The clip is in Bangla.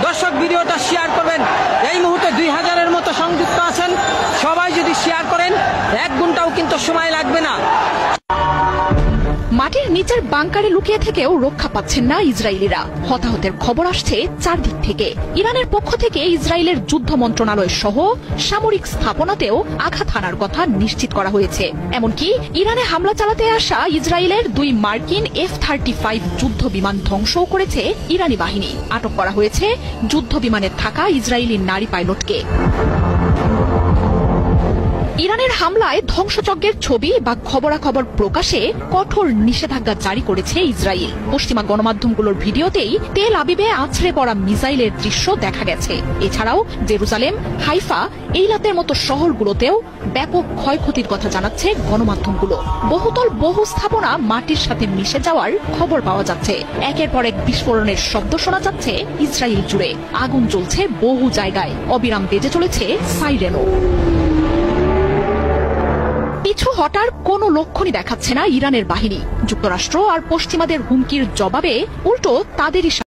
দর্শক ভিডিওটা শেয়ার করবেন। এই মুহূর্তে 2000-এর মতো সংযুক্ত আছেন। সবাই যদি শেয়ার করেন 1 ঘন্টাও কিন্তু সময় লাগবে না। মাটির নিচের বাংকারে লুকিয়ে থেকেও রক্ষা পাচ্ছেন না ইসরায়েলিরা। হতাহতের খবর আসছে চারদিক থেকে। ইরানের পক্ষ থেকে ইসরায়েলের যুদ্ধ মন্ত্রণালয় সহ সামরিক স্থাপনাতেও আঘাত হানার কথা নিশ্চিত করা হয়েছে। এমনকি ইরানে হামলা চালাতে আসা ইসরায়েলের 2 মার্কিন F-35 যুদ্ধ বিমান ধ্বংসও করেছে ইরানি বাহিনী। আটক করা হয়েছে যুদ্ধ বিমানে থাকা ইসরায়েলি নারী পাইলটকে। ইরানের হামলায় ধ্বংসযজ্ঞের ছবি বা খবরাখবর প্রকাশে কঠোর নিষেধাজ্ঞা জারি করেছে ইসরায়েল। পশ্চিমা গণমাধ্যমগুলোর ভিডিওতেই তেল আবিবে আছড়ে পড়া মিসাইলের দৃশ্য দেখা গেছে। এছাড়াও জেরুজালেম, হাইফা, এইলাতের মতো শহরগুলোতেও ব্যাপক ক্ষয়ক্ষতির কথা জানাচ্ছে গণমাধ্যমগুলো। বহুতল বহু স্থাপনা মাটির সাথে মিশে যাওয়ার খবর পাওয়া যাচ্ছে। একের পর এক বিস্ফোরণের শব্দ শোনা যাচ্ছে ইসরায়েল জুড়ে। আগুন জ্বলছে বহু জায়গায়, অবিরাম বেজে চলেছে সাইরেনও। পিছু হটার কোনো লক্ষণই দেখাচ্ছে না ইরানের বাহিনী। যুক্তরাষ্ট্র আর পশ্চিমাদের হুমকির জবাবে উল্টো তাদেরই